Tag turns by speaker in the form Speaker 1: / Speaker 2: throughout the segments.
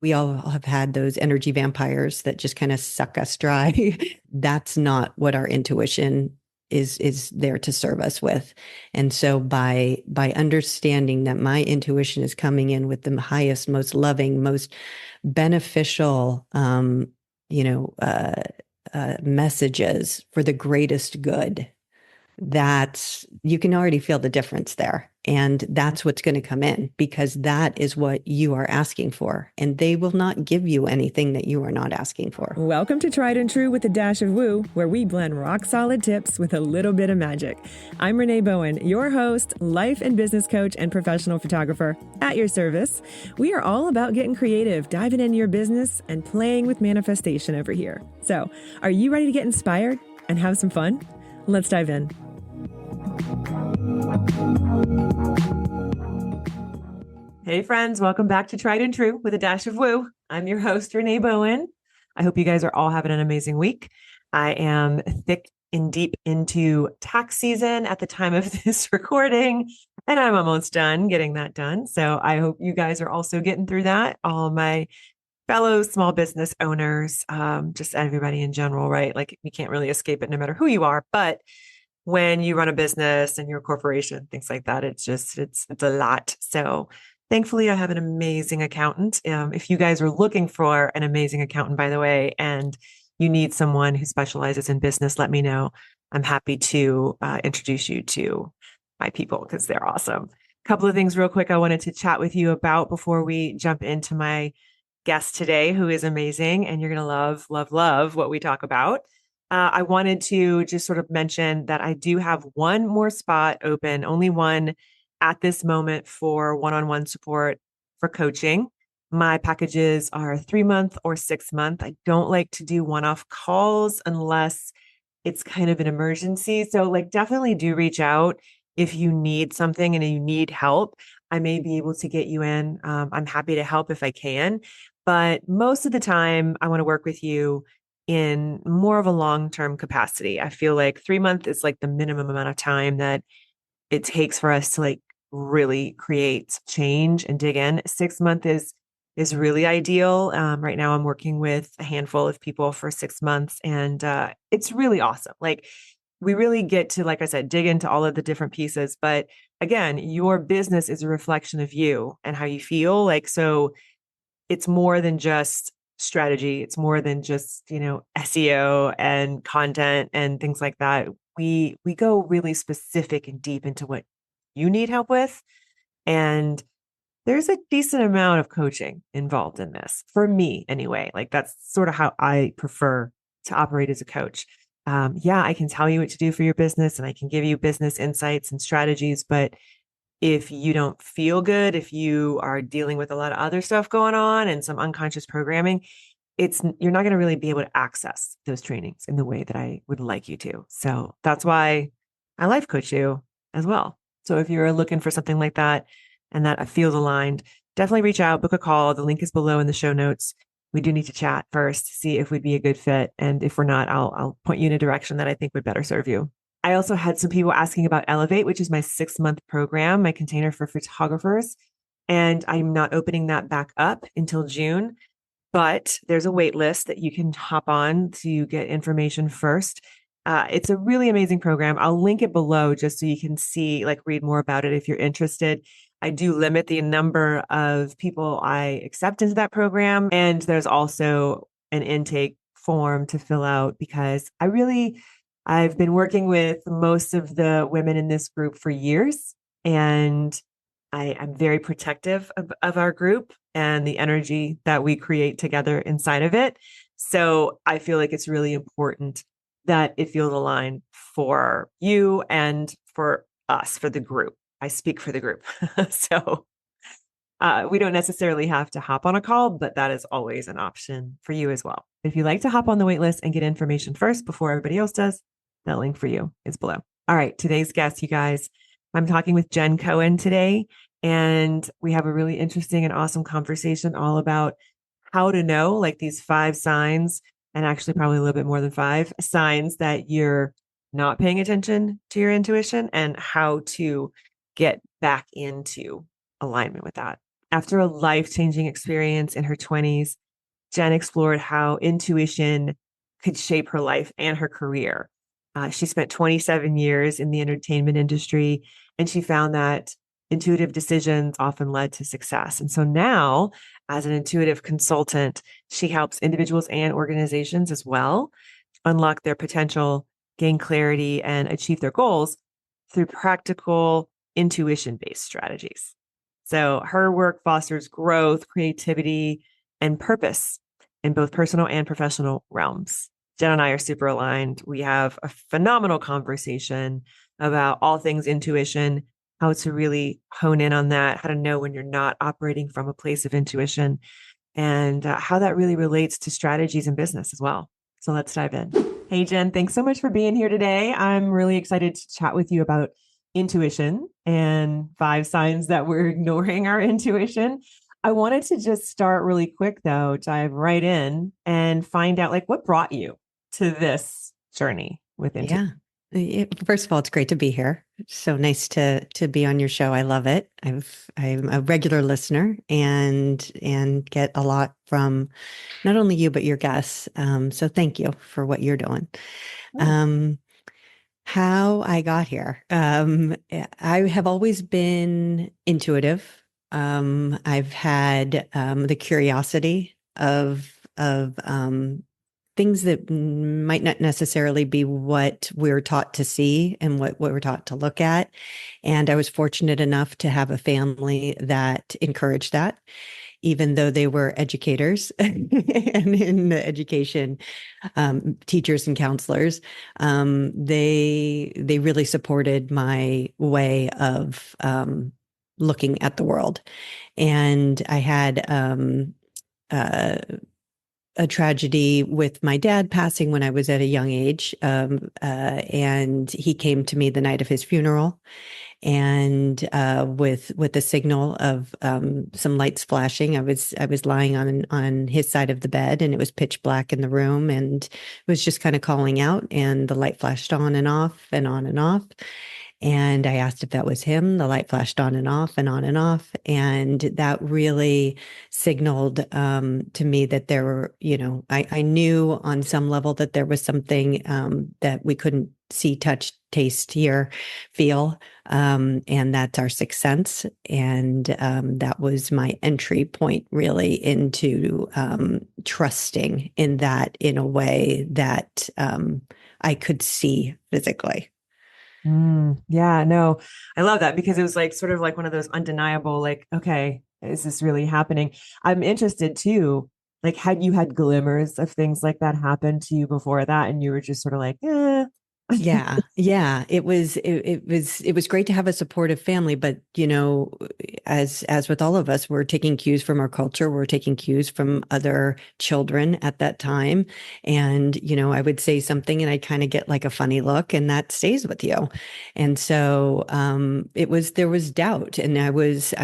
Speaker 1: We all have had those energy vampires that just kind of suck us dry. That's not what our intuition is there to serve us with. And so by understanding that my intuition is coming in with the highest, most loving, most beneficial you know messages for the greatest good, that's you can already feel the difference there. And that's what's going to come in because that is what you are asking for. And they will not give you anything that you are not asking for.
Speaker 2: Welcome to Tried and True with a Dash of Woo, where we blend rock solid tips with a little bit of magic. I'm Renee Bowen, your host, life and business coach, and professional photographer at your service. We are all about getting creative, diving into your business, and playing with manifestation over here. So, are you ready to get inspired and have some fun? Let's dive in. Hey friends, welcome back to Tried and True with a Dash of Woo. I'm your host, Renee Bowen. I hope you guys are all having an amazing week. I am thick and deep into tax season at the time of this recording, and I'm almost done getting that done. So I hope you guys are also getting through that. All my fellow small business owners, just everybody in general, right? Like you can't really escape it no matter who you are, but when you run a business and you're a corporation, things like that, it's a lot. So thankfully I have an amazing accountant. If you guys are looking for an amazing accountant, by the way, and you need someone who specializes in business, let me know. I'm happy to introduce you to my people because they're awesome. A couple of things real quick I wanted to chat with you about before we jump into my guest today, who is amazing. And you're going to love, love, love what we talk about. I wanted to just sort of mention that I do have one more spot open, only one at this moment for one-on-one support for coaching. My packages are 3-month or 6-month. I don't like to do one-off calls unless it's kind of an emergency. So like definitely do reach out if you need something and you need help. I may be able to get you in. I'm happy to help if I can, but most of the time I want to work with you in more of a long-term capacity. I feel like 3-month is like the minimum amount of time that it takes for us to like really create change and dig in. 6-month is really ideal. Right now I'm working with a handful of people for 6 months and it's really awesome. Like we really get to, like I said, dig into all of the different pieces. But again, your business is a reflection of you and how you feel. Like, so it's more than just strategy. It's more than just, SEO and content and things like that. We go really specific and deep into what you need help with. And there's a decent amount of coaching involved in this for me anyway. Like that's sort of how I prefer to operate as a coach. Yeah, I can tell you what to do for your business and I can give you business insights and strategies, but if you don't feel good, if you are dealing with a lot of other stuff going on and some unconscious programming, you're not going to really be able to access those trainings in the way that I would like you to. So that's why I life coach you as well. So if you're looking for something like that and that feels aligned, definitely reach out, book a call. The link is below in the show notes. We do need to chat first to see if we'd be a good fit. And if we're not, I'll point you in a direction that I think would better serve you. I also had some people asking about Elevate, which is my 6-month program, my container for photographers. And I'm not opening that back up until June, but there's a wait list that you can hop on to get information first. It's a really amazing program. I'll link it below just so you can see, read more about it if you're interested. I do limit the number of people I accept into that program. And there's also an intake form to fill out because I've been working with most of the women in this group for years, and I'm very protective of our group and the energy that we create together inside of it. So I feel like it's really important that it feels aligned for you and for us, for the group. I speak for the group. So we don't necessarily have to hop on a call, but that is always an option for you as well. If you like to hop on the wait list and get information first before everybody else does, that link for you is below. All right, today's guest, you guys, I'm talking with Jenn Cohen today, and we have a really interesting and awesome conversation all about how to know these 5 signs, and actually probably a little bit more than 5 signs that you're not paying attention to your intuition and how to get back into alignment with that. After a life-changing experience in her 20s, Jenn explored how intuition could shape her life and her career. She spent 27 years in the entertainment industry, and she found that intuitive decisions often led to success. And so now, as an intuitive consultant, she helps individuals and organizations as well unlock their potential, gain clarity, and achieve their goals through practical, intuition based strategies. So her work fosters growth, creativity, and purpose in both personal and professional realms. Jenn and I are super aligned. We have a phenomenal conversation about all things intuition, how to really hone in on that, how to know when you're not operating from a place of intuition, and how that really relates to strategies in business as well. So let's dive in. Hey, Jenn, thanks so much for being here today. I'm really excited to chat with you about intuition and 5 signs that we're ignoring our intuition. I wanted to just start really quick, though, dive right in and find out like what brought you to this journey with intuition.
Speaker 1: Yeah. First of all, it's great to be here. So nice to be on your show. I love it. I'm a regular listener and get a lot from not only you but your guests. So thank you for what you're doing. Um, how I got here. I have always been intuitive. I've had the curiosity of things that might not necessarily be what we're taught to see and what we're taught to look at. And I was fortunate enough to have a family that encouraged that, even though they were educators and in the education, teachers and counselors. They really supported my way of looking at the world. And I had uh, a tragedy with my dad passing when I was at a young age. And he came to me the night of his funeral and with a signal of some lights flashing. I was lying on his side of the bed, and it was pitch black in the room, and was just kind of calling out, and the light flashed on and off and on and off. And I asked if that was him. The light flashed on and off and on and off. And that really signaled to me that there were, I knew on some level that there was something that we couldn't see, touch, taste, hear, feel. And that's our sixth sense. And that was my entry point really into trusting in that in a way that I could see physically.
Speaker 2: Yeah, no, I love that because it was like sort of like one of those undeniable, like, okay, is this really happening? I'm interested too. Like, had you had glimmers of things like that happen to you before that, and you were just sort of like, eh.
Speaker 1: Yeah. It was great to have a supportive family, but as with all of us, we're taking cues from our culture, we're taking cues from other children at that time. And, I would say something and I kind of get like a funny look, and that stays with you. And so there was doubt, and I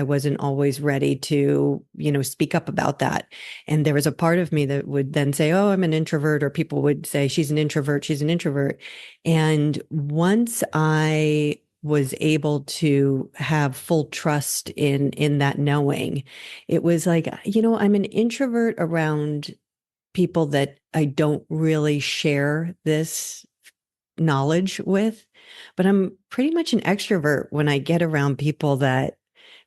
Speaker 1: wasn't always ready to, speak up about that. And there was a part of me that would then say, oh, I'm an introvert, or people would say, she's an introvert, she's an introvert. And once I was able to have full trust in that knowing, it was like, I'm an introvert around people that I don't really share this knowledge with, but I'm pretty much an extrovert when I get around people that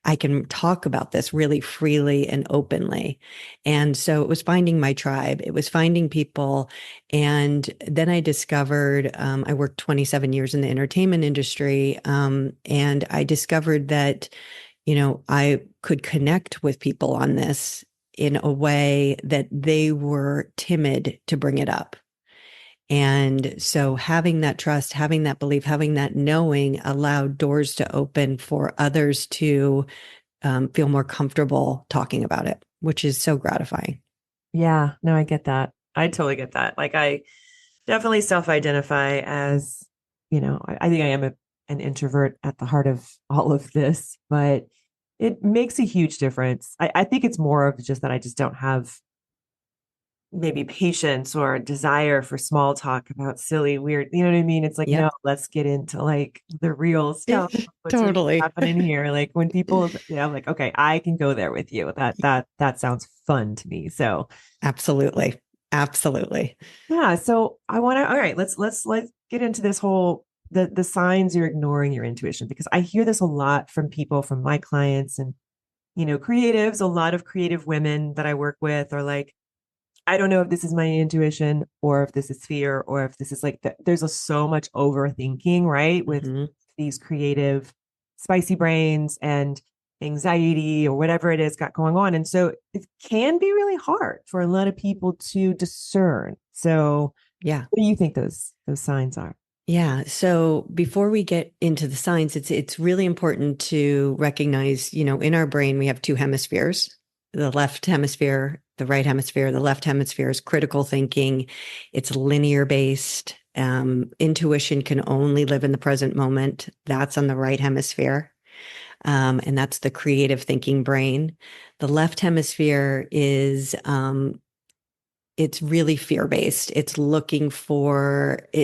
Speaker 1: I can talk about this really freely and openly. And so it was finding my tribe. It was finding people. And then I discovered, I worked 27 years in the entertainment industry. And I discovered that, I could connect with people on this in a way that they were timid to bring it up. And so having that trust, having that belief, having that knowing allowed doors to open for others to feel more comfortable talking about it, which is so gratifying.
Speaker 2: Yeah, no, I get that. I totally get that. Like, I definitely self-identify as, I think I am an introvert at the heart of all of this, but it makes a huge difference. I think it's more of just that I just don't have maybe patience or desire for small talk about silly, weird, you know what I mean? It's like, no,
Speaker 1: Yep.
Speaker 2: let's get into like the real stuff. What's really
Speaker 1: Totally.
Speaker 2: happening here? Like when people, yeah, I'm like, okay, I can go there with you. That sounds fun to me. So
Speaker 1: Absolutely. Absolutely.
Speaker 2: yeah. So I want to, all right, let's get into this whole the signs you're ignoring your intuition, because I hear this a lot from people, from my clients and creatives. A lot of creative women that I work with are like, I don't know if this is my intuition or if this is fear or if this is like there's so much overthinking, right? With
Speaker 1: Hmm.
Speaker 2: these creative, spicy brains and anxiety or whatever it is got going on. And so it can be really hard for a lot of people to discern. So
Speaker 1: Yeah.
Speaker 2: what do you think those signs are?
Speaker 1: Yeah. So before we get into the science, it's really important to recognize, in our brain we have two hemispheres, the left hemisphere, the right hemisphere. The left hemisphere is critical thinking. It's linear based. Intuition can only live in the present moment. That's on the right hemisphere. And that's the creative thinking brain. The left hemisphere is it's really fear based. It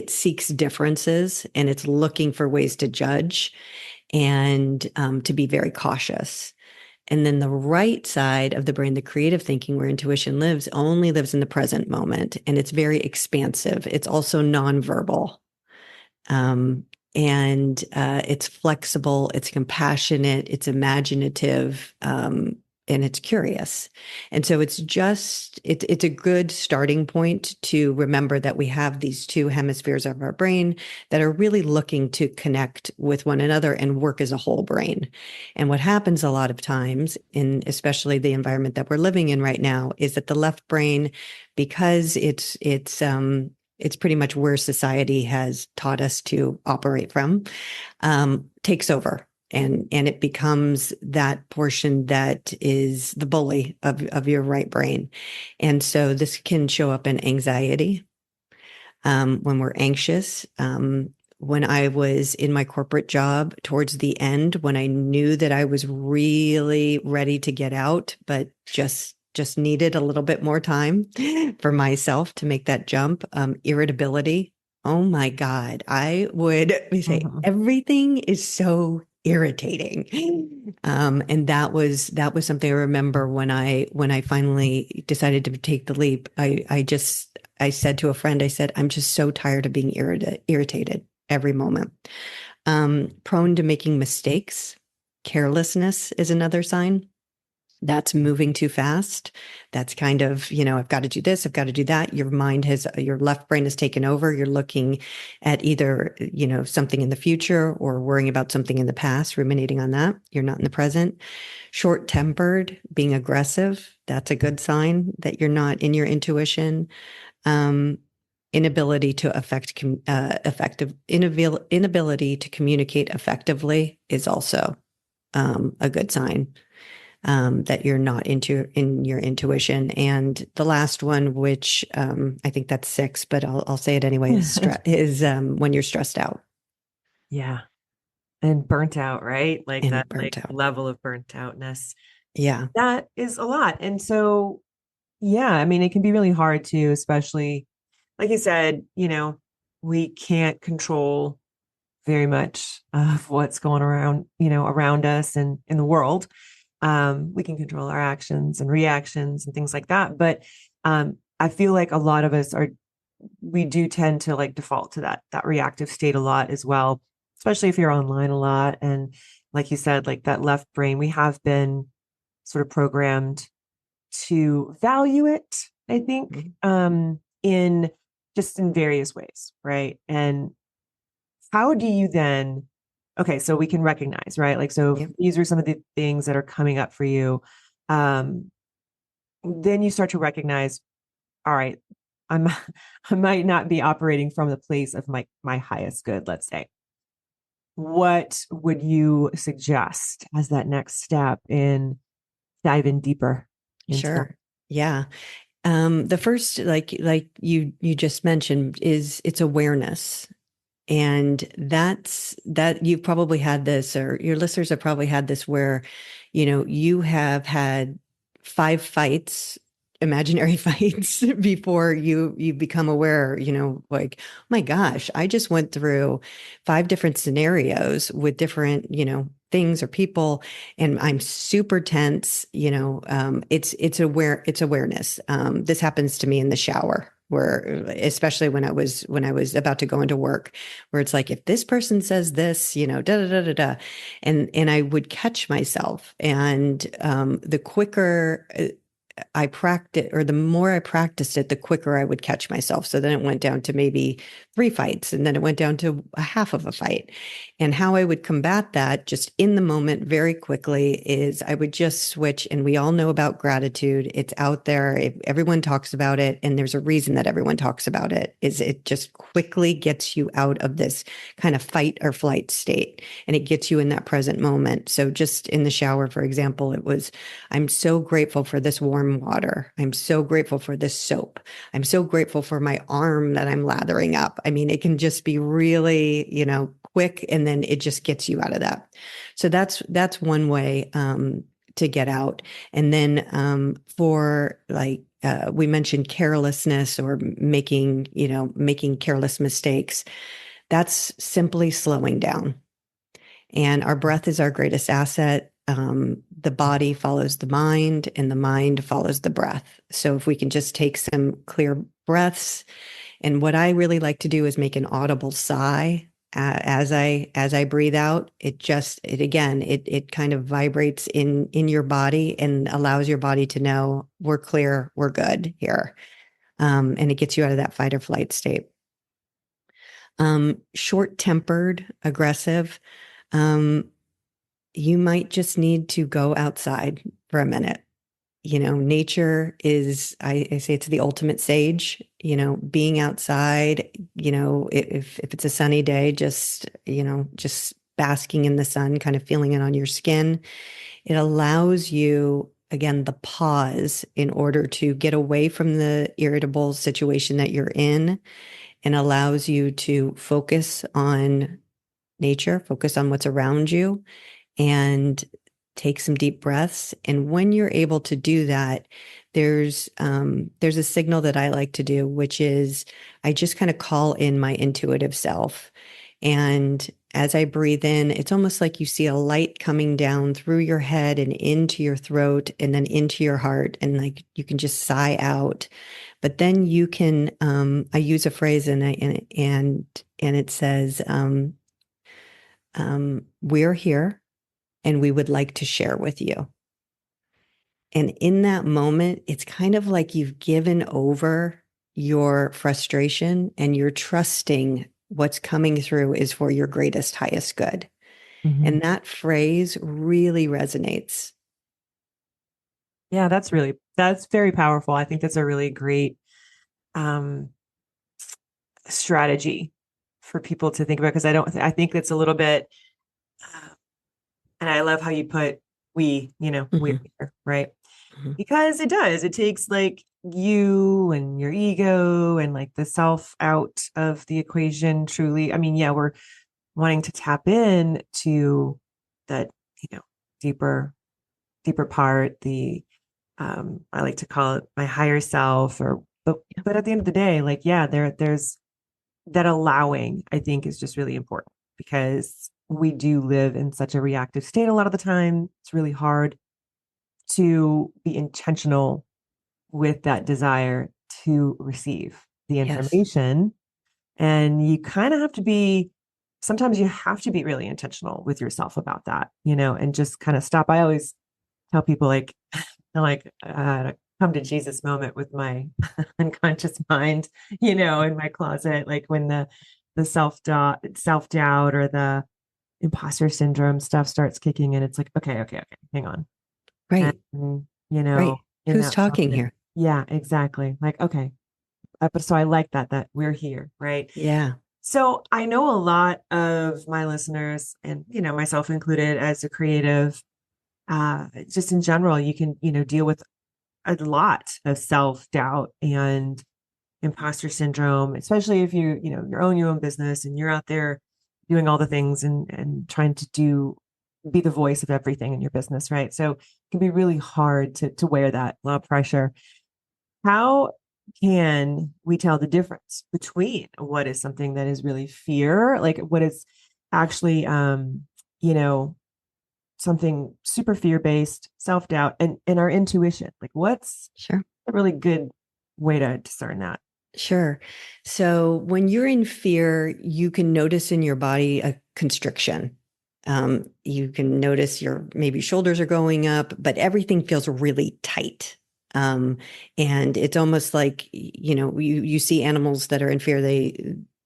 Speaker 1: seeks differences and it's looking for ways to judge and to be very cautious. And then the right side of the brain, the creative thinking, where intuition lives, only lives in the present moment. And it's very expansive. It's also nonverbal. Um, and it's flexible, it's compassionate, it's imaginative, and it's curious. And so it's a good starting point to remember that we have these two hemispheres of our brain that are really looking to connect with one another and work as a whole brain. And what happens a lot of times, in especially the environment that we're living in right now, is that the left brain, because it's pretty much where society has taught us to operate from, takes over. And it becomes that portion that is the bully of your right brain. And so this can show up in anxiety, when we're anxious. When I was in my corporate job towards the end, when I knew that I was really ready to get out, but just needed a little bit more time for myself to make that jump. Irritability. Oh my God. I would say
Speaker 2: Mhm.
Speaker 1: everything is so irritating. And that was something I remember when I finally decided to take the leap. I said to a friend, I said, I'm just so tired of being irritated every moment. Prone to making mistakes. Carelessness is another sign. That's moving too fast. That's kind of, I've got to do this, I've got to do that. Your left brain has taken over. You're looking at either, something in the future or worrying about something in the past, ruminating on that. You're not in the present. Short-tempered, being aggressive. That's a good sign that you're not in your intuition. Um, inability to inability to communicate effectively is also a good sign that you're not in your intuition. And the last one, which I think that's six, but I'll say it anyway, is when you're stressed out
Speaker 2: Yeah. And burnt out, right? Like
Speaker 1: and
Speaker 2: that
Speaker 1: burnt
Speaker 2: like
Speaker 1: out.
Speaker 2: level of burnt outness.
Speaker 1: Yeah,
Speaker 2: That is a lot. And so, yeah, I mean, it can be really hard to, especially like you said, we can't control very much of what's going around, around us and in the world. We can control our actions and reactions and things like that. But I feel like a lot of us we do tend to like default to that reactive state a lot as well, especially if you're online a lot. And like you said, like that left brain, we have been sort of programmed to value it, I think,
Speaker 1: mhm,
Speaker 2: in just in various ways, right? And how do you then, okay, so we can recognize, right? Like, so if
Speaker 1: yep,
Speaker 2: these are some of the things that are coming up for you. Um, then you start to recognize, all right, I'm I might not be operating from the place of my highest good, let's say. What would you suggest as that next step in diving deeper into that?
Speaker 1: sure, yeah. The first, like you just mentioned, is it's awareness. And that you've probably had this, or your listeners have probably had this, where, you have had five fights imaginary fights before you become aware, like, oh my gosh, I just went through 5 different scenarios with different, things or people, and I'm super tense. It's awareness. This happens to me in the shower, where especially when I was about to go into work, where it's like, if this person says this, da da da da da, and I would catch myself, and the quicker I practice, or the more I practiced it, the quicker I would catch myself. So then it went down to maybe 3 fights, and then it went down to a half of a fight. And how I would combat that just in the moment very quickly is I would just switch. And we all know about gratitude. It's out there. Everyone talks about it. And there's a reason that everyone talks about it, is it just quickly gets you out of this kind of fight or flight state. And it gets you in that present moment. So just in the shower, for example, it was, I'm so grateful for this warm water. I'm so grateful for this soap. I'm so grateful for my arm that I'm lathering up. I mean, it can just be really, quick, and then it just gets you out of that. So that's one way to get out. And then for like we mentioned carelessness, or making careless mistakes. That's simply slowing down. And our breath is our greatest asset. The body follows the mind, and the mind follows the breath. So if we can just take some clear breaths, and what I really like to do is make an audible sigh as I breathe out. It kind of vibrates in your body and allows your body to know we're clear, we're good here, and it gets you out of that fight or flight state. Short-tempered, aggressive. You might just need to go outside for a minute. Nature is, I say it's the ultimate sage, being outside, if it's a sunny day, just basking in the sun, kind of feeling it on your skin. It allows you, again, the pause in order to get away from the irritable situation that you're in, and allows you to focus on nature, focus on what's around you, and take some deep breaths. And when you're able to do that, there's a signal that I like to do, which is I just kind of call in my intuitive self. And as I breathe in, it's almost like you see a light coming down through your head and into your throat, and then into your heart, and like you can just sigh out. But then you can, I use a phrase, and it says, we're here, and we would like to share with you. And in that moment, it's kind of like you've given over your frustration, and you're trusting what's coming through is for your greatest, highest good.
Speaker 2: Mm-hmm.
Speaker 1: And that phrase really resonates.
Speaker 2: Yeah, that's very powerful. I think that's a really great strategy for people to think about, because I think it's a little bit, and I love how you put we're here, right?
Speaker 1: Mm-hmm.
Speaker 2: Because it takes like you and your ego and like the self out of the equation truly. I mean, yeah, we're wanting to tap in to that, deeper part, the I like to call it my higher self, but at the end of the day, like, yeah, there's that allowing, I think, is just really important, because we do live in such a reactive state a lot of the time. It's really hard to be intentional with that desire to receive the
Speaker 1: Yes.
Speaker 2: information. And you kind of have to be, sometimes you have to be really intentional with yourself about that, and just kind of stop. I always tell people, like, come to Jesus moment with my unconscious mind, in my closet, like when the self-doubt or the imposter syndrome stuff starts kicking in. It's like, okay, hang on.
Speaker 1: Right.
Speaker 2: And,
Speaker 1: Right.
Speaker 2: in
Speaker 1: Who's
Speaker 2: that
Speaker 1: talking
Speaker 2: moment,
Speaker 1: here?
Speaker 2: yeah, exactly. Like, okay. But so I like that we're here, right?
Speaker 1: Yeah.
Speaker 2: So I know a lot of my listeners, and, myself included, as a creative, just in general, you can, deal with a lot of self-doubt and imposter syndrome, especially if you own your own business and you're out there doing all the things and trying to be the voice of everything in your business, right? So it can be really hard to wear that, a lot of pressure. How can we tell the difference between what is something that is really fear, like what is actually, you know, something super fear-based, self-doubt, and our intuition? Like, what's
Speaker 1: Sure.
Speaker 2: a really good way to discern that?
Speaker 1: Sure. So when you're in fear, you can notice in your body a constriction. You can notice your maybe shoulders are going up, but everything feels really tight. Um, and it's almost like, you see animals that are in fear,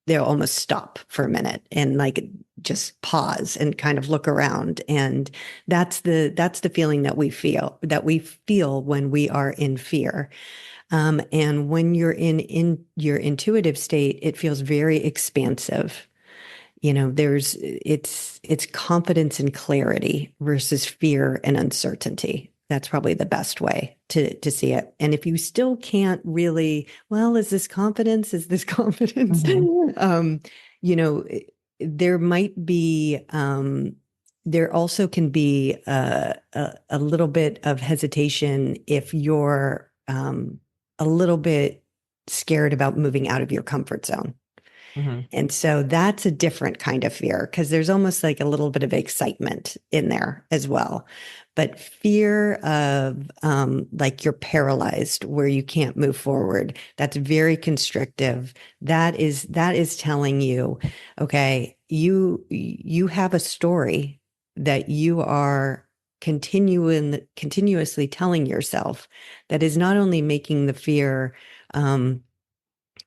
Speaker 1: they'll almost stop for a minute and like just pause and kind of look around. And that's the feeling that we feel when we are in fear. And when you're in your intuitive state, it feels very expansive. It's confidence and clarity versus fear and uncertainty. That's probably the best way to see it. And if you still can't really, well, is this confidence? Is this confidence?
Speaker 2: Mhm.
Speaker 1: um, you know, there might be there also can be a little bit of hesitation if you're a little bit scared about moving out of your comfort zone.
Speaker 2: Mhm.
Speaker 1: And so that's a different kind of fear because there's almost like a little bit of excitement in there as well. But fear of like you're paralyzed where you can't move forward, that's very constrictive. That is telling you, okay, you have a story that you are continuously telling yourself that is not only making the fear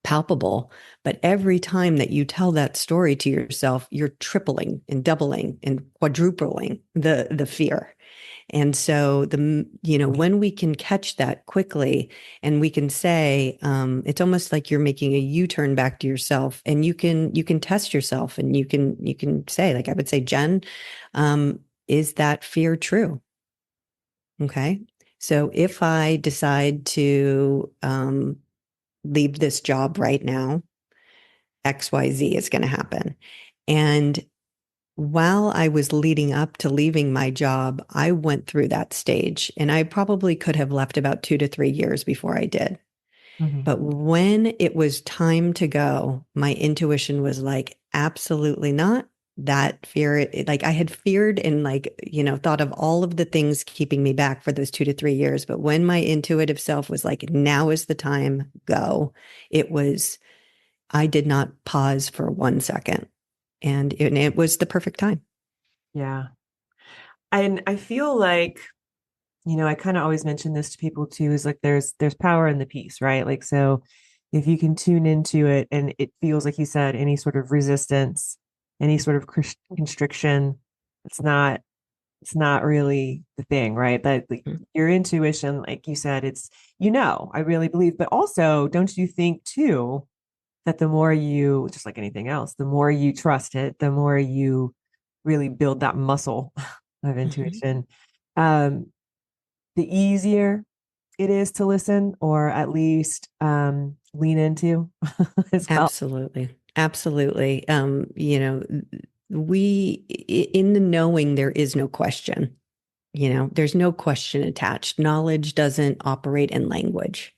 Speaker 1: palpable. But every time that you tell that story to yourself, you're tripling and doubling and quadrupling the fear. And so when we can catch that quickly and we can say, it's almost like you're making a U-turn back to yourself and you can test yourself and you can say, like I would say, Jen, is that fear true? Okay. So if I decide to leave this job right now, XYZ is going to happen. And while I was leading up to leaving my job, I went through that stage and I probably could have left about 2 to 3 years before I did.
Speaker 2: Mhm.
Speaker 1: But when it was time to go, my intuition was like, absolutely not. That fear, like I had feared and like, thought of all of the things keeping me back for those 2 to 3 years. But when my intuitive self was like, now is the time, go, I did not pause for 1 second. And it was the perfect time.
Speaker 2: Yeah. And I feel like, I kind of always mention this to people too, is like there's power in the piece, right? Like, so if you can tune into it and it feels like you said, any sort of resistance, any sort of constriction, it's not it's not really the thing, right? That, like, your intuition, like you said, it's, I really believe. But also, don't you think too that the more you, just like anything else, the more you trust it, the more you really build that muscle of
Speaker 1: Mhm.
Speaker 2: intuition, um, the easier it is to listen, or at least lean into as well.
Speaker 1: Absolutely. Absolutely. In the knowing, there is no question. There's no question attached. Knowledge doesn't operate in language.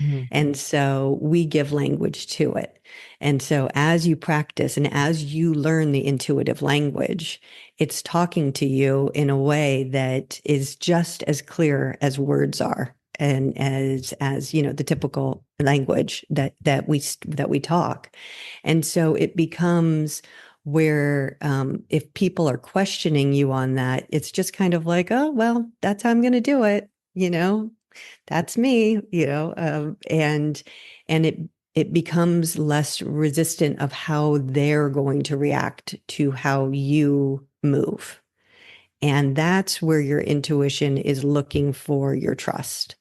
Speaker 2: Mhm.
Speaker 1: And so we give language to it. And so as you practice and as you learn the intuitive language, it's talking to you in a way that is just as clear as words are. And as the typical language that we talk. And so it becomes where if people are questioning you on that, it's just kind of like, oh, well, that's how I'm going to do it. That's me, and it becomes less resistant of how they're going to react to how you move. And that's where your intuition is looking for your trust.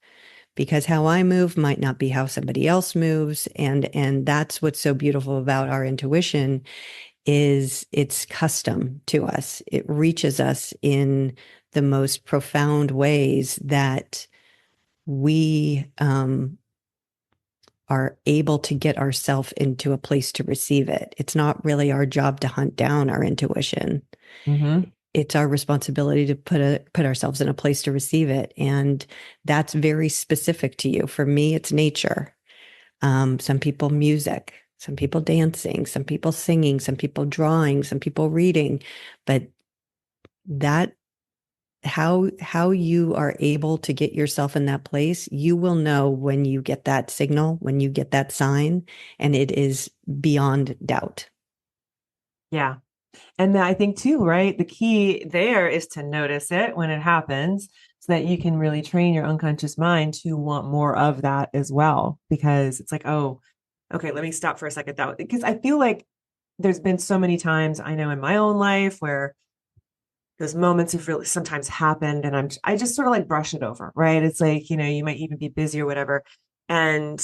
Speaker 1: Because how I move might not be how somebody else moves. And that's what's so beautiful about our intuition is it's custom to us. It reaches us in the most profound ways that we are able to get ourselves into a place to receive it. It's not really our job to hunt down our intuition.
Speaker 2: Mhm.
Speaker 1: it's our responsibility to put ourselves in a place to receive it. And that's very specific to you. For me, it's nature. Some people music, some people dancing, some people singing, some people drawing, some people reading. But that how you are able to get yourself in that place, you will know when you get that signal, when you get that sign, and it is beyond doubt.
Speaker 2: Yeah. And I think too, right? The key there is to notice it when it happens so that you can really train your unconscious mind to want more of that as well. Because it's like, oh, okay, let me stop for a second. That because I feel like there's been so many times I know in my own life where those moments have really sometimes happened and I just sort of like brush it over, right? It's like, you might even be busy or whatever. And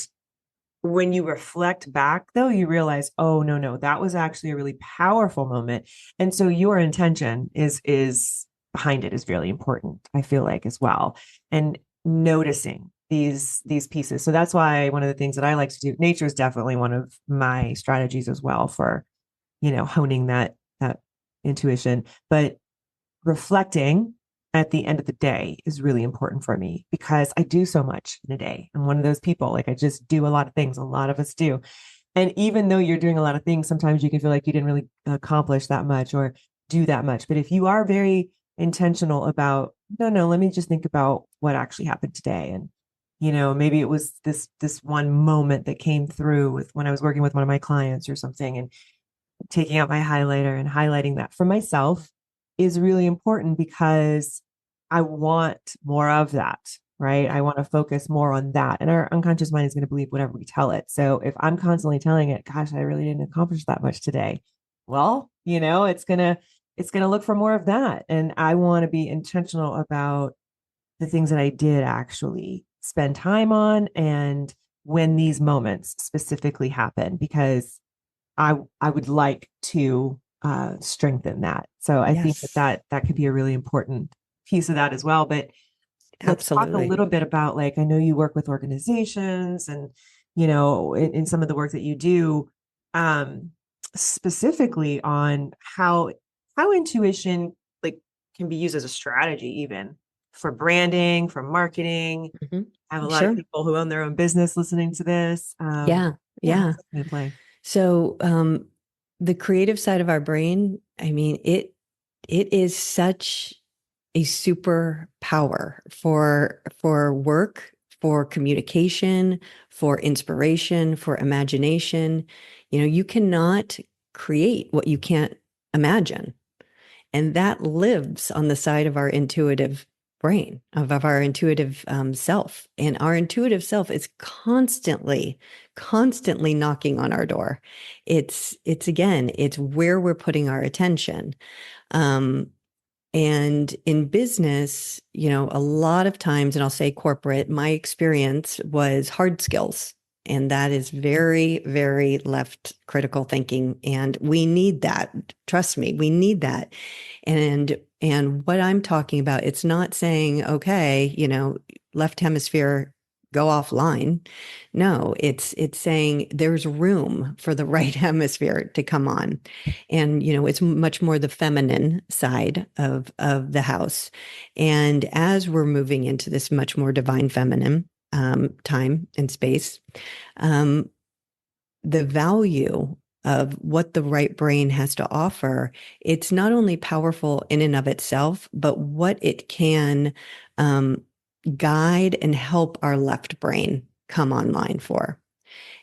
Speaker 2: when you reflect back though, you realize, oh no, that was actually a really powerful moment. And so your intention is behind it is really important, I feel like, as well. And noticing these pieces. So that's why one of the things that I like to do, nature is definitely one of my strategies as well for, honing that intuition. But reflecting at the end of the day is really important for me because I do so much in a day. I'm one of those people, like I just do a lot of things. A lot of us do. And even though you're doing a lot of things, sometimes you can feel like you didn't really accomplish that much or do that much. But if you are very intentional about, no, let me just think about what actually happened today. And, maybe it was this one moment that came through with when I was working with one of my clients or something and taking out my highlighter and highlighting that for myself is really important because I want more of that, right? I want to focus more on that. And our unconscious mind is going to believe whatever we tell it. So if I'm constantly telling it, gosh, I really didn't accomplish that much today. Well, it's going to look for more of that. And I want to be intentional about the things that I did actually spend time on and when these moments specifically happen, because I would like to strengthen that. So I think
Speaker 1: Yes,
Speaker 2: that could be a really important piece of that as well. But let's talk a
Speaker 1: absolutely.
Speaker 2: little bit about, like, I know you work with organizations and, in some of the work that you do, um, specifically on how intuition like can be used as a strategy, even for branding, for marketing.
Speaker 1: Mhm.
Speaker 2: I have a lot of
Speaker 1: Sure.
Speaker 2: people who own their own business listening to this.
Speaker 1: Yeah.
Speaker 2: Yeah, how's
Speaker 1: Yeah.
Speaker 2: that going to play?
Speaker 1: So the creative side of our brain, I mean, it is such a superpower for work, for communication, for inspiration, for imagination. You cannot create what you can't imagine. And that lives on the side of our intuitive brain, of our intuitive self. And our intuitive self is constantly knocking on our door. It's where we're putting our attention. Um, and in business, a lot of times, and I'll say corporate, my experience was hard skills. And that is very, very left critical thinking. And we need that. Trust me, we need that. And what I'm talking about, it's not saying, okay, left hemisphere go offline. No, it's saying there's room for the right hemisphere to come on. And it's much more the feminine side of the house. And as we're moving into this much more divine feminine time and space, um, the value of what the right brain has to offer, it's not only powerful in and of itself, but what it can um, guide and help our left brain come online for.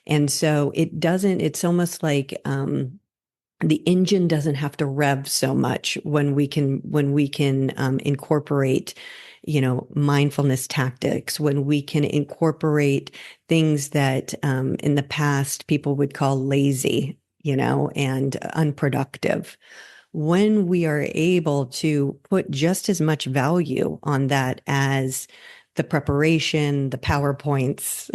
Speaker 1: And so it's almost like the engine doesn't have to rev so much when we can incorporate mindfulness tactics, when we can incorporate things that in the past people would call lazy, and unproductive. When we are able to put just as much value on that as the preparation, the PowerPoints,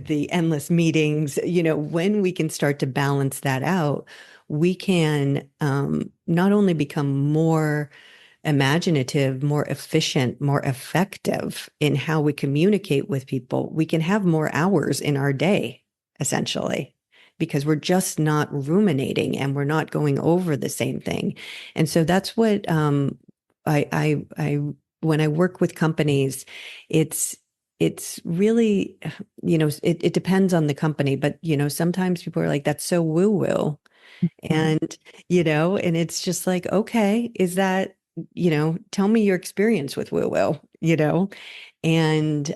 Speaker 1: the endless meetings, when we can start to balance that out, we can not only become more imaginative, more efficient, more effective in how we communicate with people, we can have more hours in our day, essentially. because we're just not ruminating and we're not going over the same thing. And so that's what I when I work with companies, it's really, it depends on the company, but sometimes people are like, that's so woo woo.
Speaker 2: Mhm.
Speaker 1: And, and it's just like, okay, is that, tell me your experience with woo woo, and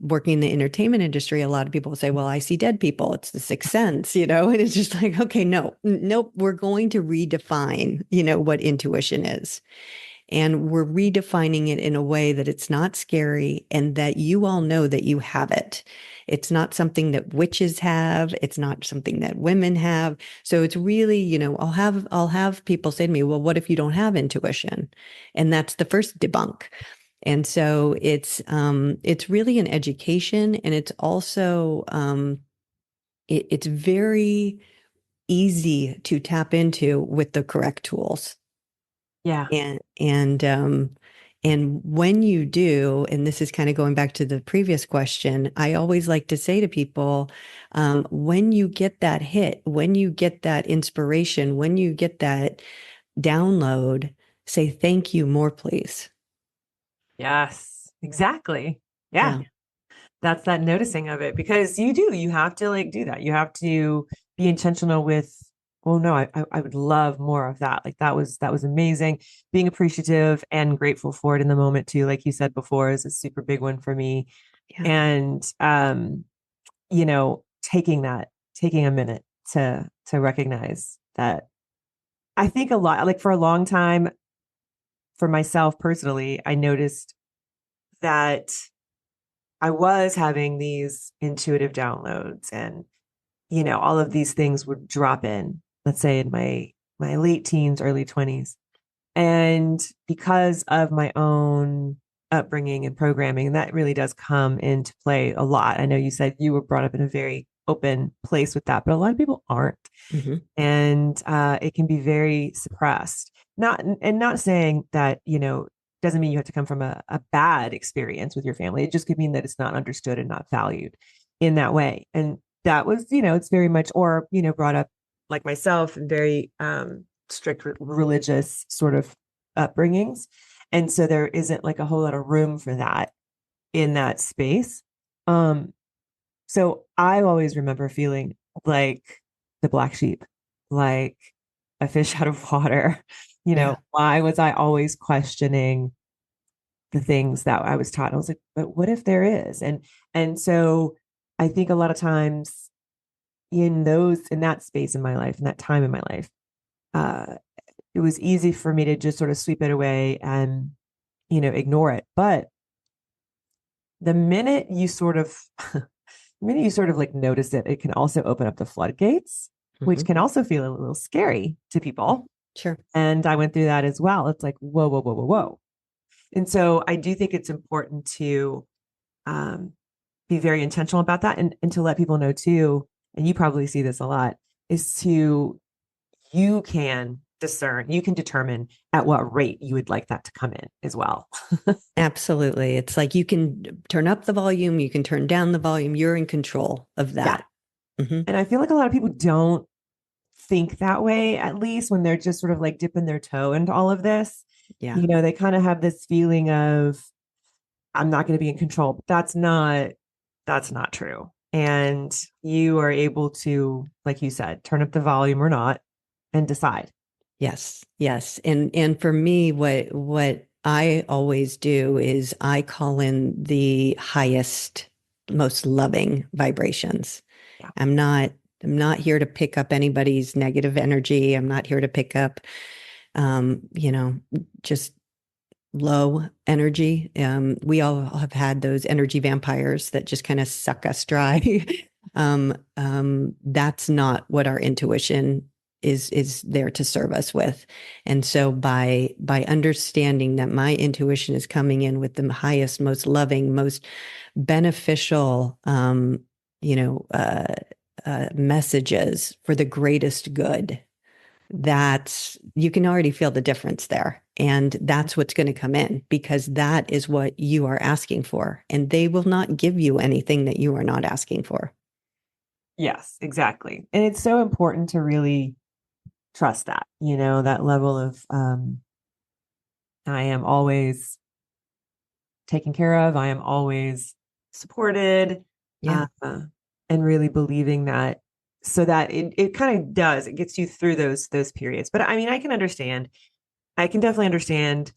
Speaker 1: working in the entertainment industry, a lot of people say, well, I see dead people. It's the sixth sense, and it's just like, okay, no, nope, we're going to redefine, what intuition is. And we're redefining it in a way that it's not scary and that you all know that you have it. It's not something that witches have. It's not something that women have. So it's really, I'll have people say to me, well, what if you don't have intuition? And that's the first debunk. And so it's really an education, and it's also it's very easy to tap into with the correct tools.
Speaker 2: Yeah.
Speaker 1: And when you do, and this is kind of going back to the previous question, I always like to say to people, when you get that hit, when you get that inspiration, when you get that download, say thank you more, please.
Speaker 2: Yes, exactly. Yeah.
Speaker 1: Yeah.
Speaker 2: That's that noticing of it, because you have to like do that. You have to be intentional with, well, no, I would love more of that. Like that was amazing. Being appreciative and grateful for it in the moment too, like you said before, is a super big one for me.
Speaker 1: Yeah.
Speaker 2: And taking a minute to recognize that. I think a lot, like for a long time, for myself personally, I noticed that I was having these intuitive downloads, and all of these things would drop in, let's say in my late teens, early 20s. And because of my own upbringing and programming, and that really does come into play a lot. I know you said you were brought up in a very open place with that, but a lot of people aren't.
Speaker 1: Hmm.
Speaker 2: And it can be very suppressed. Not saying that, doesn't mean you have to come from a bad experience with your family. It just could mean that it's not understood and not valued in that way. And that was, it's very much, or, brought up like myself in very strict religious sort of upbringings. And so there isn't like a whole lot of room for that in that space. Um, so I always remember feeling like the black sheep, like a fish out of water.
Speaker 1: Yeah.
Speaker 2: Why was I always questioning the things that I was taught? I was like, but what if there is? And so I think a lot of times in that space in my life, in that time in my life, uh, it was easy for me to just sort of sweep it away and ignore it. But the minute you sort of the minute you sort of like notice it, it can also open up the floodgates, which
Speaker 1: Hmm.
Speaker 2: can also feel a little scary to people.
Speaker 1: Sure.
Speaker 2: And I went through that as well. It's like, whoa, whoa, whoa, whoa, whoa. And so I do think it's important to um, be very intentional about that, and to let people know too, and you probably see this a lot, is you can discern, you can determine at what rate you would like that to come in as well.
Speaker 1: Absolutely. It's like you can turn up the volume, you can turn down the volume. You're in control of
Speaker 2: Yeah.
Speaker 1: that. Hmm.
Speaker 2: And I feel like a lot of people don't think that way, at least when they're just sort of like dipping their toe into all of this.
Speaker 1: Yeah.
Speaker 2: They kind of have this feeling of, I'm not going to be in control, but that's not true. And you are able to, like you said, turn up the volume or not and decide.
Speaker 1: Yes. Yes. And for me, what I always do is I call in the highest, most loving vibrations.
Speaker 2: Yeah.
Speaker 1: I'm not I'm not here to pick up anybody's negative energy. I'm not here to pick up you know, just low energy. We all have had those energy vampires that just kind of suck us dry. That's not what our intuition is there to serve us with. And so by understanding that my intuition is coming in with the highest, most loving, most beneficial, you know, uh, messages for the greatest good, that's you can already feel the difference there. And that's what's going to come in because that is what you are asking for. And they will not give you anything that you are not asking for.
Speaker 2: Yes, exactly. And it's so important to really trust that, that level of I am always taken care of. I am always supported.
Speaker 1: Yeah.
Speaker 2: Uh, and really believing that so that it kind of does, it gets you through those periods. But I mean, I can definitely understand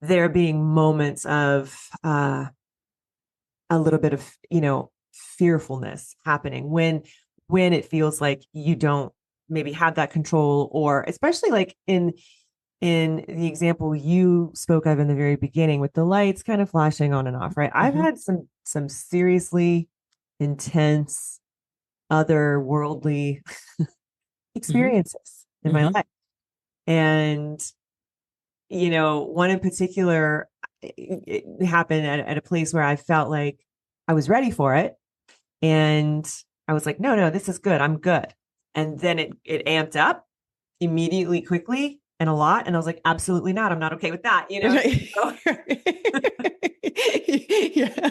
Speaker 2: there being moments of a little bit of, fearfulness happening when it feels like you don't maybe have that control, or especially like in the example you spoke of in the very beginning with the lights kind of flashing on and off, right? I've
Speaker 1: Hmm.
Speaker 2: had some seriously intense otherworldly
Speaker 1: Hmm.
Speaker 2: experiences in my
Speaker 1: Hmm.
Speaker 2: life. And one in particular, it happened at a place where I felt like I was ready for it. And I was like, no, no, this is good. I'm good. And then it amped up immediately, quickly, and a lot. And I was like, absolutely not. I'm not okay with that.
Speaker 1: Right.
Speaker 2: So,
Speaker 1: Yeah.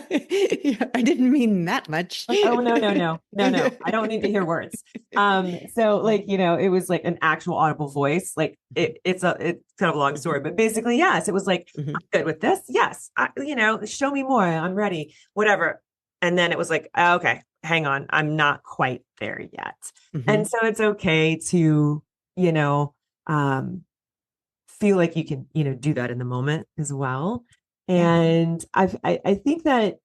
Speaker 1: Yeah. I didn't mean that much.
Speaker 2: like, oh no, no, no, no, no. I don't need to hear words. So like, it was like an actual audible voice. Like it's kind of a long story, but basically, yes, it was like, I'm
Speaker 1: Hmm.
Speaker 2: good with this. Yes. Show me more. I'm ready, whatever. And then it was like, okay, hang on. I'm not quite there yet. And
Speaker 1: Hmm.
Speaker 2: so it's okay to, you know, um, feel like you can, do that in the moment as well.
Speaker 1: Yeah.
Speaker 2: And I think that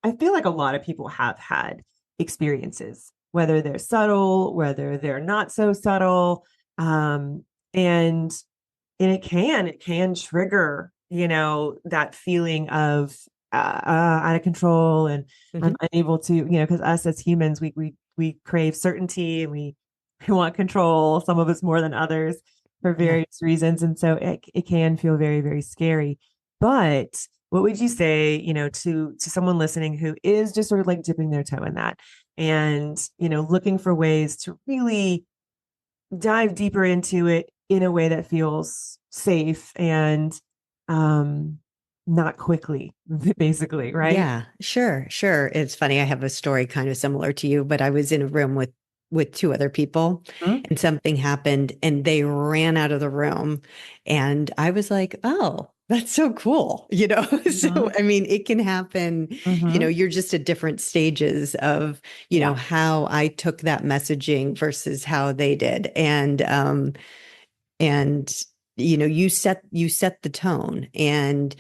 Speaker 2: I feel like a lot of people have had experiences, whether they're subtle, whether they're not so subtle. Um, and it can trigger, that feeling of out of control, and I'm
Speaker 1: Hmm.
Speaker 2: unable to, because us as humans, we crave certainty, and we want control, some of us more than others for
Speaker 1: Yeah.
Speaker 2: various reasons. And so it can feel very, very scary. But what would you say, to someone listening who is just sort of like dipping their toe in that, and, looking for ways to really dive deeper into it in a way that feels safe and um not quickly, basically, right?
Speaker 1: Yeah, sure, sure. It's funny. I have a story kind of similar to you, but I was in a room with two other people
Speaker 2: Mhm.
Speaker 1: and something happened and they ran out of the room and I was like, "Oh, that's so cool." So
Speaker 2: Mhm.
Speaker 1: I mean, it can happen,
Speaker 2: Mhm.
Speaker 1: you're just at different stages of,
Speaker 2: Yeah.
Speaker 1: how I took that messaging versus how they did. And you set the tone, and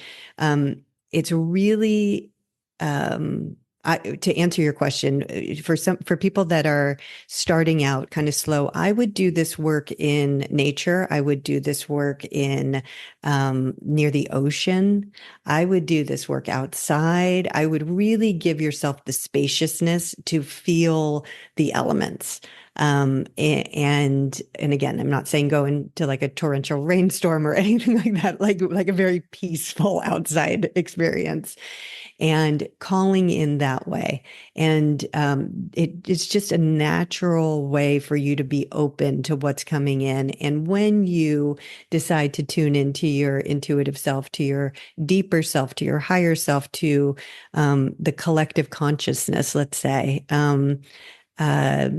Speaker 1: it's really to answer your question, for people that are starting out kind of slow, I would do this work in nature. I would do this work in near the ocean. I would do this work outside. I would really give yourself the spaciousness to feel the elements. And again, I'm not saying go into like a torrential rainstorm or anything like that, like a very peaceful outside experience, and calling in that way. And it's just a natural way for you to be open to what's coming in. And when you decide to tune into your intuitive self, to your deeper self, to your higher self, to the collective consciousness, let's say, uh,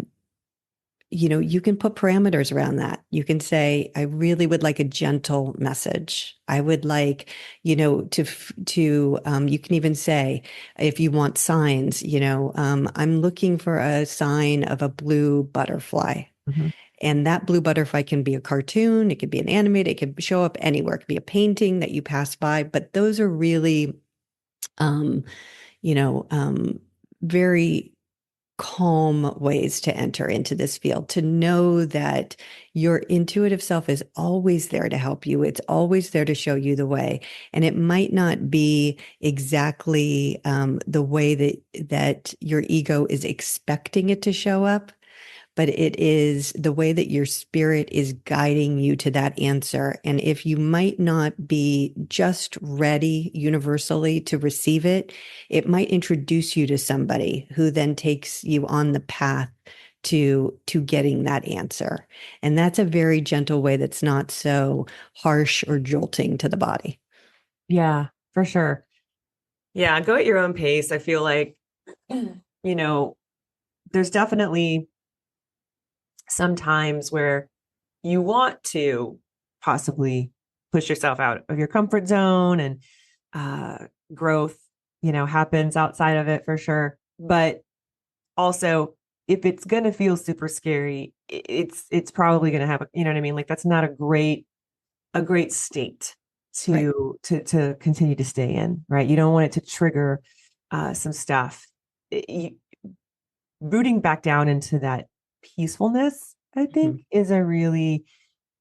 Speaker 1: you can put parameters around that. You can say, I really would like a gentle message. I would like, you can even say, if you want signs, I'm looking for a sign of a blue butterfly.
Speaker 2: Mhm.
Speaker 1: And that blue butterfly can be a cartoon, it could be an animated, it could show up anywhere. It could be a painting that you pass by, but those are really, um, very calm ways to enter into this field, to know that your intuitive self is always there to help you. It's always there to show you the way. And it might not be exactly the way that your ego is expecting it to show up, but it is the way that your spirit is guiding you to that answer. And if you might not be just ready universally to receive it, it might introduce you to somebody who then takes you on the path to getting that answer. And that's a very gentle way that's not so harsh or jolting to the body.
Speaker 2: Yeah, for sure. Yeah, go at your own pace. I feel like, you know, there's definitely some times where you want to possibly push yourself out of your comfort zone, and growth, happens outside of it for sure. But also, if it's going to feel super scary, it's probably going to have you know what I mean? Like that's not a great state
Speaker 1: Right.
Speaker 2: to continue to stay in, right? You don't want it to trigger some stuff. Rooting back down into that peacefulness, I
Speaker 1: Mhm.
Speaker 2: think, is a really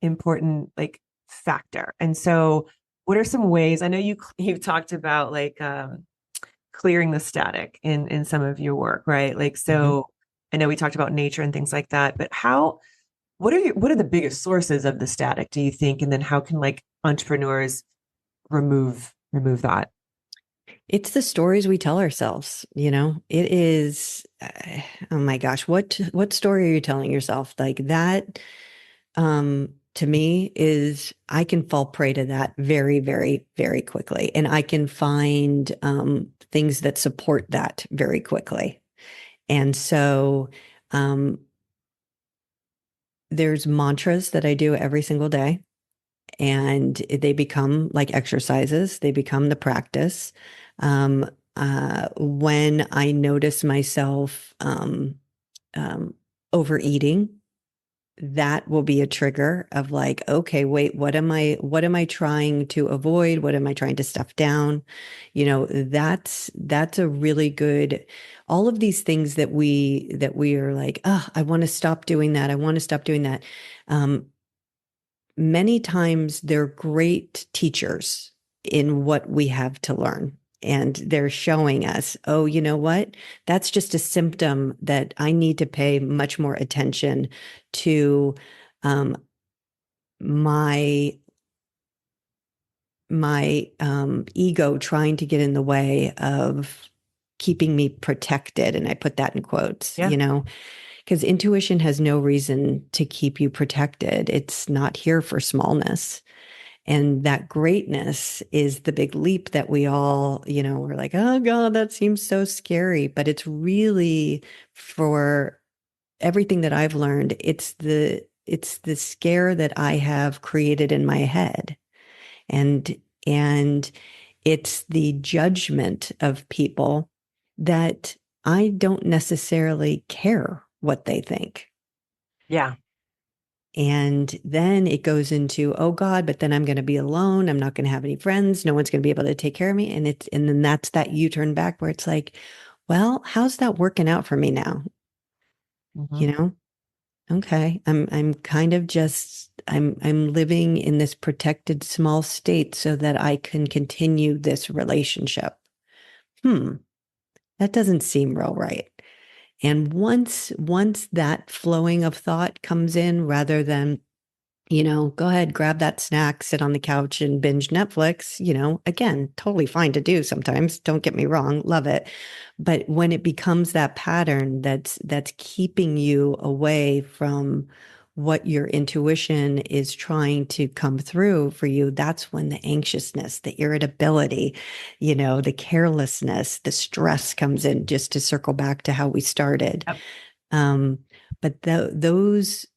Speaker 2: important like factor. And so, what are some ways? I know you've talked about like clearing the static in some of your work, right? Like
Speaker 1: Mhm.
Speaker 2: so. I know we talked about nature and things like that, but what are the biggest sources of the static, do you think? And then how can like entrepreneurs remove that?
Speaker 1: It's the stories we tell ourselves, It is, oh my gosh, what story are you telling yourself? Like that, to me is I can fall prey to that very, very, very quickly. And I can find things that support that very quickly. And so um, there's mantras that I do every single day, and they become like exercises, they become the practice. Um, when I notice myself um, overeating, that will be a trigger of like, okay, wait, what am I trying to avoid? What am I trying to stuff down? That's a really good, all of these things that we are like, oh, I want to stop doing that. I want to stop doing that. Um, Many times they're great teachers in what we have to learn. And they're showing us, oh, you know what? That's just a symptom that I need to pay much more attention to um, my ego trying to get in the way of keeping me protected. And I put that in quotes,
Speaker 2: Yeah.
Speaker 1: because intuition has no reason to keep you protected. It's not here for smallness. And that greatness is the big leap that we all, we're like, oh God, that seems so scary. But it's really, for everything that I've learned, it's the scare that I have created in my head. And it's the judgment of people that I don't necessarily care what they think.
Speaker 2: Yeah.
Speaker 1: And then it goes into, oh God, but then I'm going to be alone. I'm not going to have any friends. No one's going to be able to take care of me. And then that's that U-turn back where it's like, well, how's that working out for me now?
Speaker 2: Hmm.
Speaker 1: You know? Okay. I'm kind of just, I'm living in this protected small state so that I can continue this relationship. Hmm. That doesn't seem real right. And once that flowing of thought comes in, rather than, go ahead, grab that snack, sit on the couch and binge Netflix, again, totally fine to do sometimes. Don't get me wrong, love it. But when it becomes that pattern that's keeping you away from what your intuition is trying to come through for you, that's when the anxiousness, the irritability, the carelessness, the stress comes in, just to circle back to how we started.
Speaker 2: Yep.
Speaker 1: Um, but those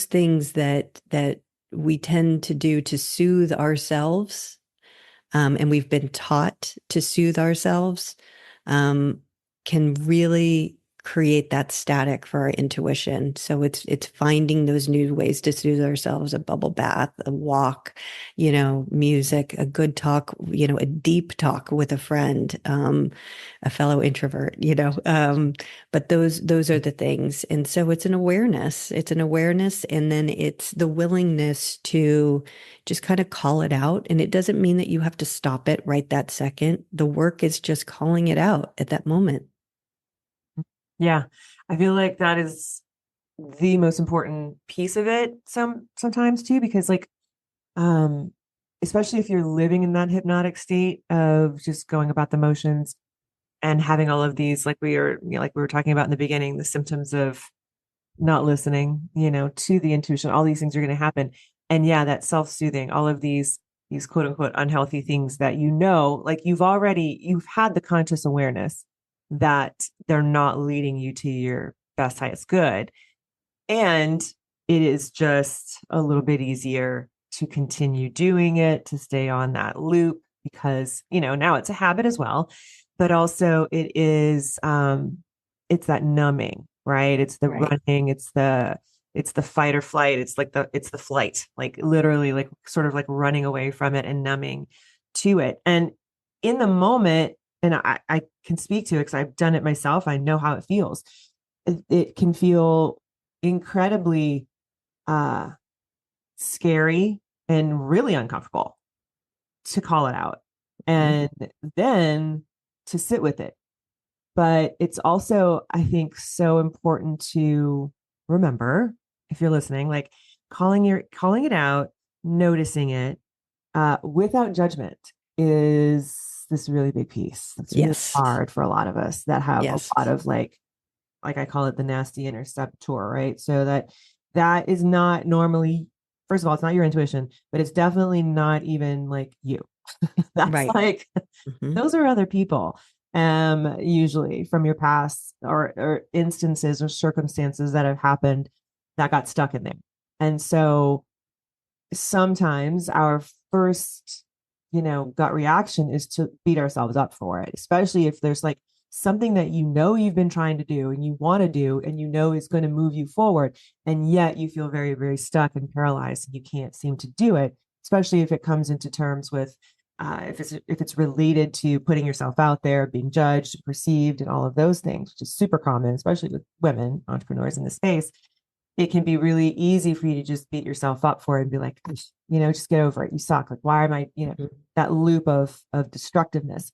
Speaker 1: things that we tend to do to soothe ourselves, and we've been taught to soothe ourselves, um, can really create that static for our intuition. So it's finding those new ways to soothe ourselves: a bubble bath, a walk, music, a good talk, a deep talk with a friend, a fellow introvert, but those are the things. And so it's an awareness. It's an awareness, and then it's the willingness to just kind of call it out. And it doesn't mean that you have to stop it right that second. The work is just calling it out at that moment.
Speaker 2: Yeah. I feel like that is the most important piece of it sometimes too, because like um especially if you're living in that hypnotic state of just going about the motions and having all of these, like like we were talking about in the beginning, the symptoms of not listening, to the intuition, all these things are going to happen. And yeah, that self-soothing, all of these quote unquote unhealthy things that like you've had the conscious awareness that they're not leading you to your best, highest good. And it is just a little bit easier to continue doing it, to stay on that loop because, now it's a habit as well, but also it's that numbing, right? It's the
Speaker 1: Right.
Speaker 2: running, it's the fight or flight. It's the flight, like literally like sort of like running away from it and numbing to it. And in the moment, and I can speak to it because I've done it myself. I know how it feels. It can feel incredibly uh scary and really uncomfortable to call it out
Speaker 1: Mhm.
Speaker 2: and then to sit with it. But it's also, I think, so important to remember, if you're listening, like calling it out, noticing it without judgment is this really big piece that's really
Speaker 1: Yes.
Speaker 2: hard for a lot of us that have a
Speaker 1: Yes.
Speaker 2: lot of like I call it the nasty interceptor, right? So that is not normally, first of all, it's not your intuition, but it's definitely not even like you. That's
Speaker 1: Right.
Speaker 2: like
Speaker 1: Hmm.
Speaker 2: those are other people, usually from your past or instances or circumstances that have happened that got stuck in there. And so sometimes our first, gut reaction is to beat ourselves up for it, especially if there's like something that you've been trying to do and you want to do and is going to move you forward. And yet you feel very, very stuck and paralyzed and you can't seem to do it, especially if it comes into terms with if it's related to putting yourself out there, being judged, perceived, and all of those things, which is super common, especially with women entrepreneurs in the space. It can be really easy for you to just beat yourself up for it and be like, just get over it. You suck. Like, why am I,
Speaker 1: Hmm.
Speaker 2: that loop of destructiveness.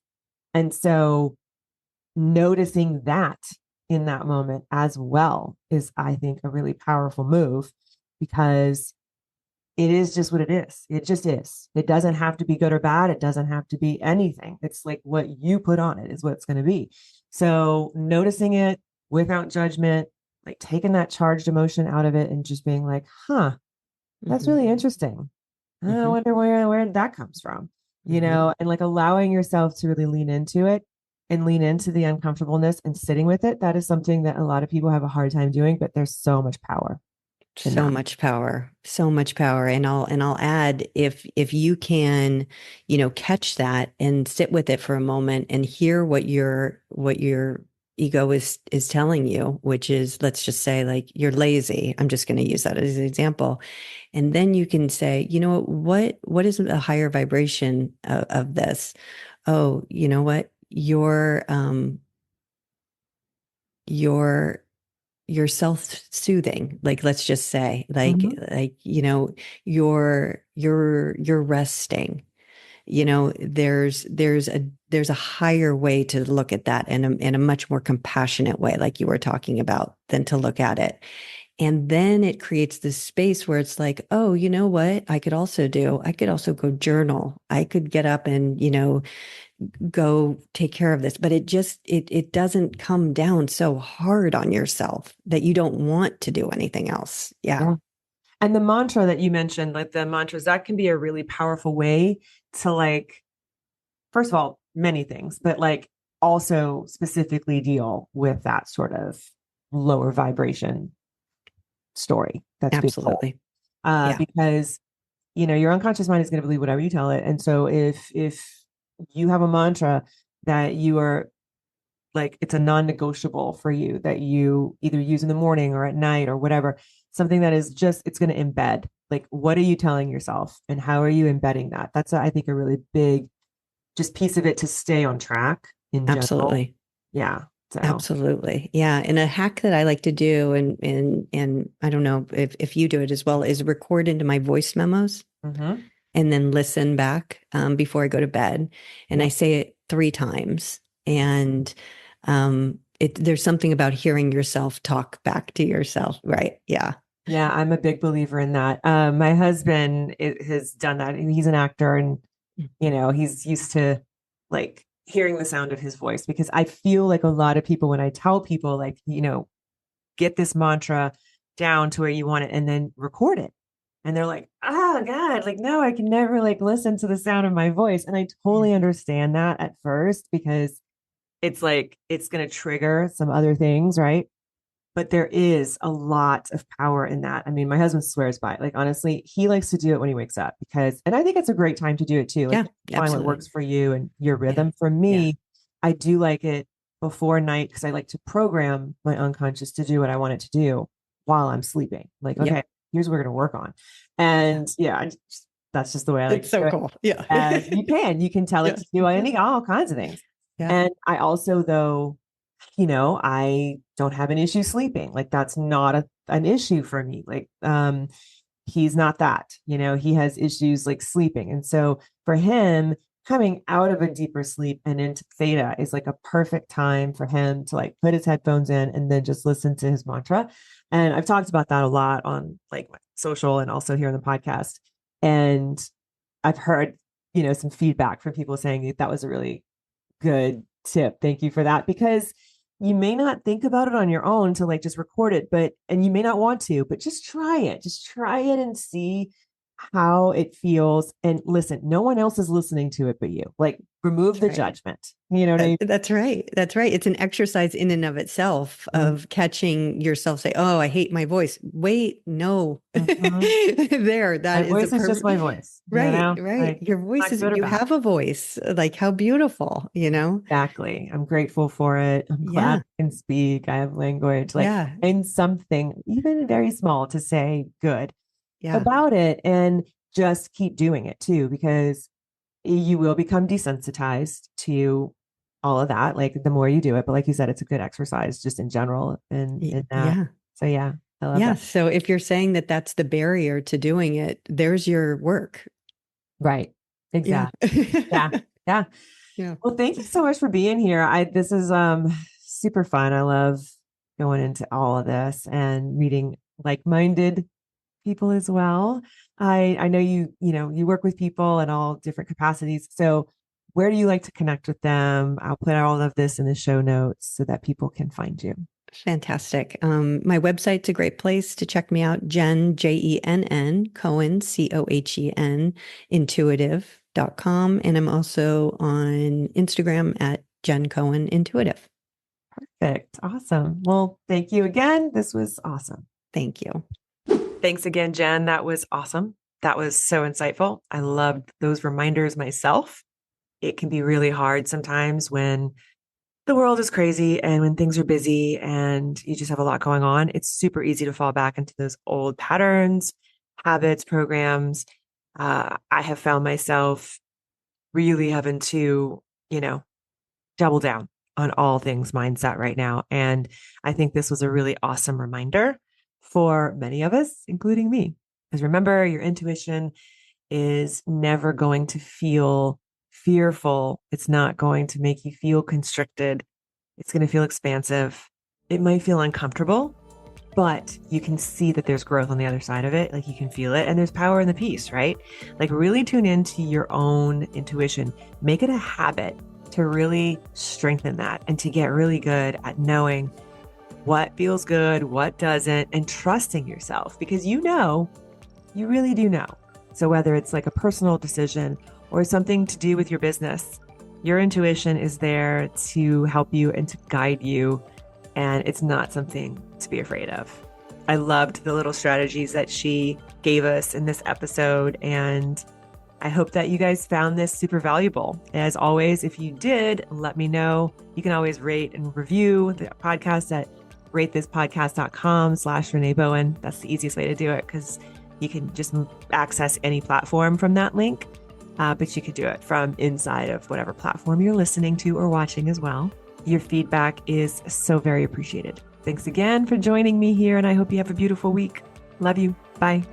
Speaker 2: And so noticing that in that moment as well is, I think, a really powerful move because it is just what it is. It just is. It doesn't have to be good or bad. It doesn't have to be anything. It's like what you put on it is what it's going to be. So noticing it without judgment, like taking that charged emotion out of it and just being like, that's
Speaker 1: Hmm.
Speaker 2: really interesting. I
Speaker 1: Hmm.
Speaker 2: wonder where that comes from,
Speaker 1: Hmm.
Speaker 2: and like allowing yourself to really lean into it and lean into the uncomfortableness and sitting with it. That is something that a lot of people have a hard time doing, but there's so much power in
Speaker 1: So
Speaker 2: that.
Speaker 1: much power, so much power. And I'll add, if you can, catch that and sit with it for a moment and hear what your ego is telling you, which is, let's just say, like, you're lazy. I'm just going to use that as an example. And then you can say, what is a higher vibration of this? Oh, you know what? You're self-soothing, like, let's just say,
Speaker 2: Mhm.
Speaker 1: you're resting. There's a higher way to look at that, and in a much more compassionate way, like you were talking about, than to look at it. And then it creates this space where it's like, oh, you know what I could also go journal. I could get up and, go take care of this. But it doesn't come down so hard on yourself that you don't want to do anything else. Yeah.
Speaker 2: Yeah. And the mantra that you mentioned, like the mantras, that can be a really powerful way to like, first of all, many things, but like also specifically deal with that sort of lower vibration story that's being told.
Speaker 1: Absolutely. Yeah.
Speaker 2: Because your unconscious mind is going to believe whatever you tell it. And so if you have a mantra that you are like, it's a non-negotiable for you that you either use in the morning or at night or whatever, something that is just, it's going to embed, like, what are you telling yourself and how are you embedding that? That's, I think, a really big just piece of it to stay on track in general.
Speaker 1: Absolutely.
Speaker 2: Yeah. So,
Speaker 1: Absolutely. Yeah. And a hack that I like to do, and I don't know if you do it as well, is record into my voice memos
Speaker 2: mhm.
Speaker 1: and then listen back before I go to bed. And I
Speaker 2: Yeah.
Speaker 1: say it 3 times. And there's something about hearing yourself talk back to yourself. Right. Yeah.
Speaker 2: Yeah, I'm a big believer in that. My husband has done that. He's an actor, and he's used to like hearing the sound of his voice because I feel like a lot of people, when I tell people like, get this mantra down to where you want it and then record it. And they're like, oh God, like, no, I can never like listen to the sound of my voice. And I
Speaker 1: Yeah.
Speaker 2: totally understand that at first because it's like, it's going to trigger some other things, right? But there is a lot of power in that. I mean, my husband swears by it. Like, honestly, he likes to do it when he wakes up because, and I think it's a great time to do it too. Like,
Speaker 1: Yeah,
Speaker 2: find what
Speaker 1: absolutely.
Speaker 2: works for you and your
Speaker 1: Yeah.
Speaker 2: rhythm. For
Speaker 1: Yeah.
Speaker 2: me, I do like it before night because I like to program my unconscious to do what I want it to do while I'm sleeping. Like,
Speaker 1: Yep.
Speaker 2: okay, here's what we're going to work on.
Speaker 1: Yeah.
Speaker 2: And yeah, that's just the way I like
Speaker 1: It's
Speaker 2: to
Speaker 1: so
Speaker 2: do it.
Speaker 1: cool. Yeah.
Speaker 2: And you can tell it
Speaker 1: Yeah.
Speaker 2: to do all kinds of things.
Speaker 1: Yeah.
Speaker 2: And I also, though, I don't have an issue sleeping. Like that's not an issue for me. Like, he's not that, he has issues like sleeping. And so for him, coming out of a deeper sleep and into theta is like a perfect time for him to like put his headphones in and then just listen to his mantra. And I've talked about that a lot on like my social and also here on the podcast. And I've heard, some feedback from people saying that was a really good tip. Thank you for that. Because you may not think about it on your own to like just record it, and you may not want to, but just try it. Just try it and see how it feels. And listen, no one else is listening to it but you. Like remove the judgment. You know what I mean?
Speaker 1: That's right. That's right. It's an exercise in and of itself of catching yourself say, oh, I hate my voice. Wait, no. There, that
Speaker 2: My
Speaker 1: is
Speaker 2: voice is just my voice.
Speaker 1: Right, right. Your voice is, you have a voice. Like how beautiful,
Speaker 2: Exactly. I'm grateful for it. I'm glad I can speak. I have language. Like find something, even very small, to say good about it and just keep doing it too, because you will become desensitized to all of that. Like the more you do it, but like you said, it's a good exercise just in general. And that. So yeah, I love that.
Speaker 1: So if you're saying that that's the barrier to doing it, there's your work.
Speaker 2: Right. Exactly. Yeah. Well, thank you so much for being here. This is super fun. I love going into all of this and meeting like-minded people as well. I know you work with people in all different capacities. So where do you like to connect with them? I'll put all of this in the show notes so that people can find you.
Speaker 1: Fantastic. My website's a great place to check me out. Jenn, Jenn, Cohen, Cohen, intuitive.com. And I'm also on Instagram at Jenn Cohen Intuitive.
Speaker 2: Perfect. Awesome. Well, thank you again. This was awesome.
Speaker 1: Thank you.
Speaker 2: Thanks again, Jenn. That was awesome. That was so insightful. I loved those reminders myself. It can be really hard sometimes when the world is crazy and when things are busy and you just have a lot going on. It's super easy to fall back into those old patterns, habits, programs. I have found myself really having to, double down on all things mindset right now. And I think this was a really awesome reminder for many of us, including me. Because remember, your intuition is never going to feel fearful. It's not going to make you feel constricted. It's going to feel expansive. It might feel uncomfortable, but you can see that there's growth on the other side of it. Like you can feel it and there's power in the peace, right? Like really tune into your own intuition. Make it a habit to really strengthen that and to get really good at knowing what feels good, what doesn't, and trusting yourself because you really do know. So whether it's like a personal decision or something to do with your business, your intuition is there to help you and to guide you. And it's not something to be afraid of. I loved the little strategies that she gave us in this episode. And I hope that you guys found this super valuable. As always, if you did, let me know. You can always rate and review the podcast at ratethispodcast.com/Renee Bowen. That's the easiest way to do it because you can just access any platform from that link. But you could do it from inside of whatever platform you're listening to or watching as well. Your feedback is so very appreciated. Thanks again for joining me here, and I hope you have a beautiful week. Love you. Bye.